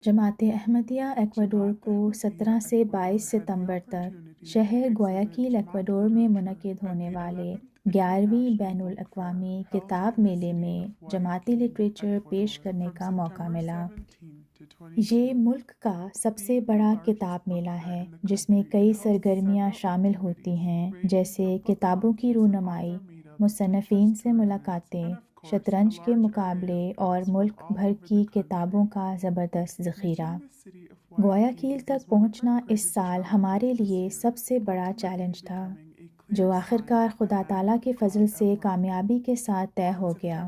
جماعت احمدیہ ایکواڈور کو 17 سے 22 ستمبر تک شہر گویاکیل ایکواڈور میں منعقد ہونے والے 11ویں بین الاقوامی کتاب میلے میں جماعتی لٹریچر پیش کرنے کا موقع ملا۔ یہ ملک کا سب سے بڑا کتاب میلہ ہے جس میں کئی سرگرمیاں شامل ہوتی ہیں، جیسے کتابوں کی رونمائی، مصنفین سے ملاقاتیں، شطرنج کے مقابلے اور ملک بھر کی کتابوں کا زبردست ذخیرہ۔ گویاکیل تک پہنچنا اس سال ہمارے لیے سب سے بڑا چیلنج تھا، جو آخرکار خدا تعالیٰ کے فضل سے کامیابی کے ساتھ طے ہو گیا۔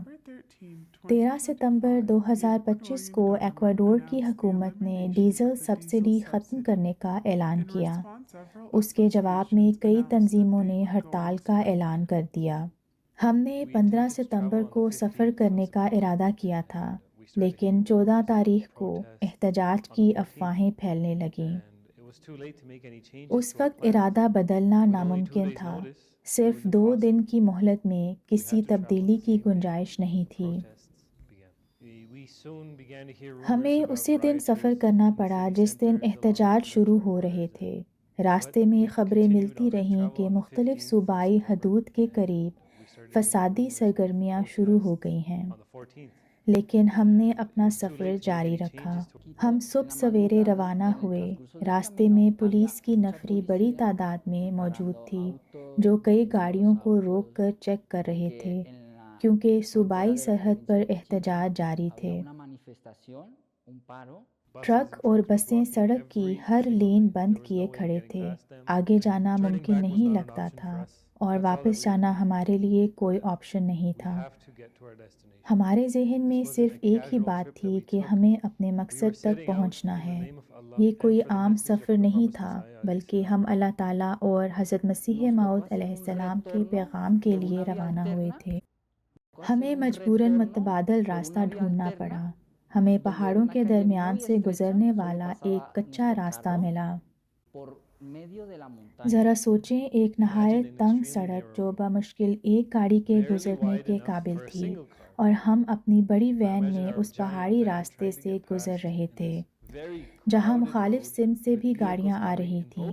13 ستمبر 2025 کو ایکواڈور کی حکومت نے ڈیزل سبسڈی ختم کرنے کا اعلان کیا۔ اس کے جواب میں کئی تنظیموں نے ہڑتال کا اعلان کر دیا۔ ہم نے 15 ستمبر کو سفر کرنے کا ارادہ کیا تھا، لیکن 14 تاریخ کو احتجاج کی افواہیں پھیلنے لگیں۔ اس وقت ارادہ بدلنا ناممکن تھا۔ صرف 2 دن کی مہلت میں کسی تبدیلی کی گنجائش نہیں تھی۔ ہمیں اسی دن سفر کرنا پڑا جس دن احتجاج شروع ہو رہے تھے۔ راستے میں خبریں ملتی رہیں کہ مختلف صوبائی حدود کے قریب فسادی سرگرمیاں شروع ہو گئی ہیں، لیکن ہم نے اپنا سفر جاری رکھا۔ ہم صبح سویرے روانہ ہوئے۔ راستے میں پولیس کی نفری بڑی تعداد میں موجود تھی، جو کئی گاڑیوں کو روک کر چیک کر رہے تھے، کیونکہ صوبائی سرحد پر احتجاج جاری تھے۔ ٹرک اور بسیں سڑک کی ہر لین بند کیے کھڑے تھے۔ آگے جانا ممکن نہیں لگتا تھا اور واپس جانا ہمارے لیے کوئی آپشن نہیں تھا۔ ہمارے ذہن میں صرف ایک ہی بات تھی کہ ہمیں اپنے مقصد تک پہنچنا ہے۔ یہ کوئی عام سفر نہیں تھا، بلکہ ہم اللہ تعالیٰ اور حضرت مسیح موعود علیہ السلام کے پیغام کے لیے روانہ ہوئے تھے۔ ہمیں مجبوراً متبادل راستہ ڈھونڈنا پڑا۔ ہمیں پہاڑوں کے درمیان سے گزرنے والا ایک کچا راستہ ملا۔ ذرا سوچیں، ایک نہایت تنگ سڑک جو بمشکل ایک گاڑی کے گزرنے کے قابل تھی، اور ہم اپنی بڑی وین میں اس پہاڑی راستے سے گزر رہے تھے جہاں مخالف سمت سے بھی گاڑیاں آ رہی تھیں۔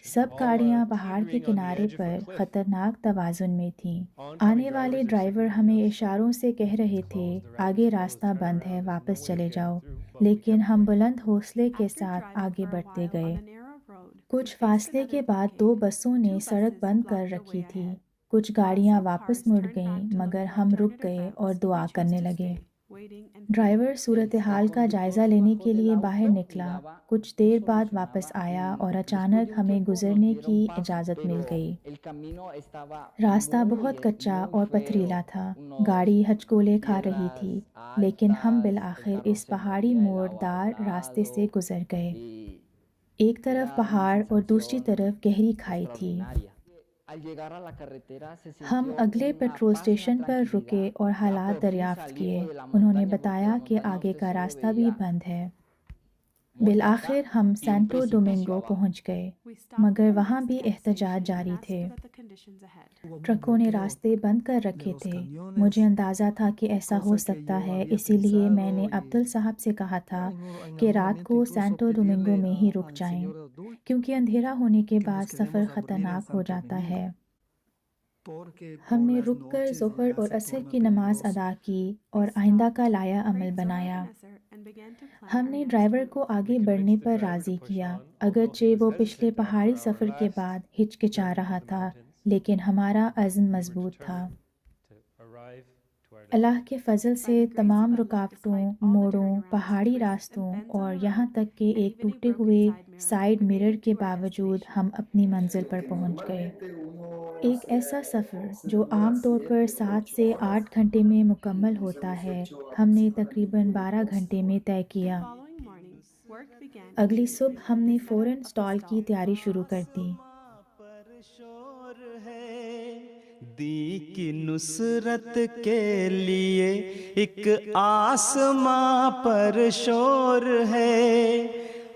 سب گاڑیاں پہاڑ کے کنارے پر خطرناک توازن میں تھیں۔ آنے والے ڈرائیور ہمیں اشاروں سے کہہ رہے تھے، آگے راستہ بند ہے، واپس چلے جاؤ، لیکن ہم بلند حوصلے کے ساتھ آگے بڑھتے گئے۔ کچھ فاصلے کے بعد 2 بسوں نے سڑک بند کر رکھی تھی۔ کچھ گاڑیاں واپس مڑ گئیں، مگر ہم رک گئے اور دعا کرنے لگے۔ ڈرائیور صورتحال کا جائزہ لینے کے لیے باہر نکلا۔ کچھ دیر بعد واپس آیا اور اچانک ہمیں گزرنے کی اجازت مل گئی۔ راستہ بہت کچا اور پتھریلا تھا، گاڑی ہچکولے کھا رہی تھی، لیکن ہم بالآخر اس پہاڑی موڑ دار راستے سے گزر گئے۔ ایک طرف پہاڑ اور دوسری طرف گہری کھائی تھی۔ ہم اگلے پیٹرول اسٹیشن پر رکے اور حالات دریافت کیے۔ انہوں نے بتایا کہ آگے کا راستہ بھی بند ہے۔ بالآخر ہم سینٹو ڈومنگو پہنچ گئے، مگر وہاں بھی احتجاج جاری تھے۔ ٹرکوں نے راستے بند کر رکھے تھے۔ مجھے اندازہ تھا کہ ایسا ہو سکتا ہے، اسی لیے میں نے عبدل صاحب سے کہا تھا کہ رات کو سینٹو ڈومنگو میں ہی رک جائیں، کیونکہ اندھیرا ہونے کے بعد سفر خطرناک ہو جاتا ہے۔ ہم نے رک کر ظہر اور عصر کی نماز ادا کی اور آئندہ کا لائحہ عمل بنایا۔ ہم نے ڈرائیور کو آگے بڑھنے پر راضی کیا، اگرچہ وہ پچھلے پہاڑی سفر کے بعد ہچکچا رہا تھا، لیکن ہمارا عزم مضبوط تھا۔ اللہ کے فضل سے تمام رکاوٹوں، موڑوں، پہاڑی راستوں اور یہاں تک کہ ایک ٹوٹے ہوئے سائیڈ مرر کے باوجود ہم اپنی منزل پر پہنچ گئے۔ ایک ایسا سفر جو عام طور پر 7 سے 8 گھنٹے میں مکمل ہوتا ہے، ہم نے تقریباً 12 گھنٹے میں طے کیا۔ اگلی صبح ہم نے فوراً اسٹال کی تیاری شروع کر دی۔ دی کی نصرت کے لیے ایک آسماں پر شور ہے،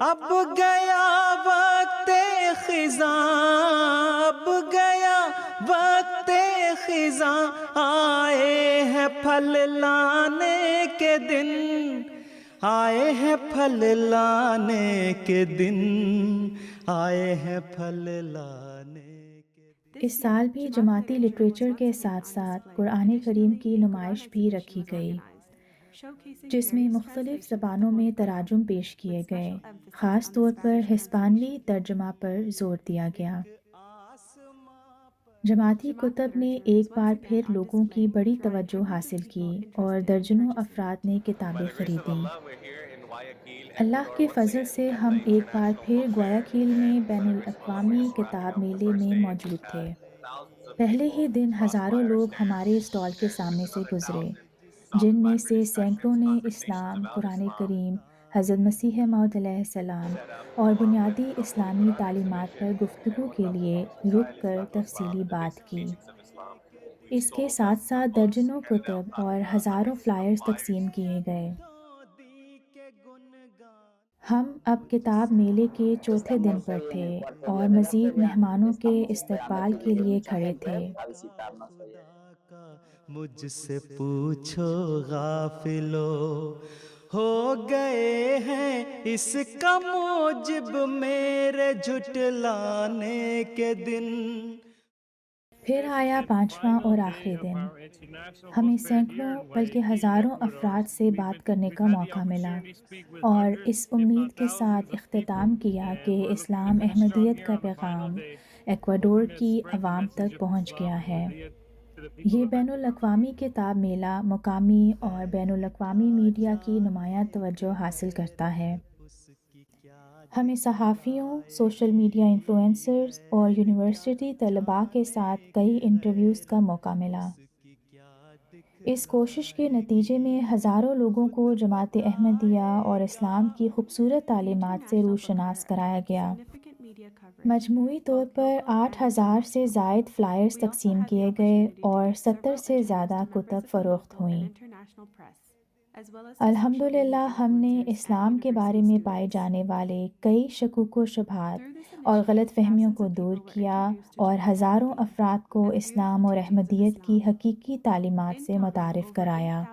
اب گیا وقت خزاں، اب گیا وقت خزاں، آئے ہیں پھل لانے کے دن، آئے ہیں پھل لانے کے دن، آئے ہیں پھل لانے کے دن۔ اس سال بھی جماعتی لٹریچر کے ساتھ ساتھ قرآن کریم کی نمائش بھی رکھی گئی، جس میں مختلف زبانوں میں تراجم پیش کیے گئے۔ خاص طور پر ہسپانوی ترجمہ پر زور دیا گیا۔ جماعتی کتب نے ایک بار پھر لوگوں کی بڑی توجہ حاصل کی اور درجنوں افراد نے کتابیں خریدیں۔ اللہ کے فضل سے ہم ایک بار پھر گویاکیل میں بین الاقوامی کتاب میلے میں موجود تھے۔ پہلے ہی دن ہزاروں لوگ ہمارے اسٹال کے سامنے سے گزرے، جن میں سے سینکڑوں نے اسلام، قرآن کریم، حضرت مسیح موعود علیہ السلام اور بنیادی اسلامی تعلیمات پر گفتگو کے لیے رک کر تفصیلی بات کی۔ اس کے ساتھ ساتھ درجنوں کتب اور ہزاروں فلائرز تقسیم کیے گئے۔ ہم اب کتاب میلے کے چوتھے دن پر تھے اور مزید مہمانوں کے استقبال کے لیے کھڑے تھے۔ مجھ سے پوچھو غافلو، ہو گئے ہیں اس کا موجب میرے جھٹلانے کے دن۔ پھر آیا پانچواں اور آخری دن۔ ہمیں سینکڑوں بلکہ ہزاروں افراد سے بات کرنے کا موقع ملا اور اس امید کے ساتھ اختتام کیا کہ اسلام احمدیت کا پیغام ایکواڈور کی عوام تک پہنچ گیا ہے۔ یہ بین الاقوامی کتاب میلہ مقامی اور بین الاقوامی میڈیا کی نمایاں توجہ حاصل کرتا ہے۔ ہمیں صحافیوں، سوشل میڈیا انفلوئنسرز اور یونیورسٹی طلباء کے ساتھ کئی انٹرویوز کا موقع ملا۔ اس کوشش کے نتیجے میں ہزاروں لوگوں کو جماعت احمدیہ اور اسلام کی خوبصورت تعلیمات سے روشناس کرایا گیا۔ مجموعی طور پر 8,000 سے زائد فلائرز تقسیم کیے گئے اور 70 سے زیادہ کتب فروخت ہوئیں۔ الحمدللہ ہم نے اسلام کے بارے میں پائے جانے والے کئی شکوک و شبہات اور غلط فہمیوں کو دور کیا اور ہزاروں افراد کو اسلام اور احمدیت کی حقیقی تعلیمات سے متعارف کرایا۔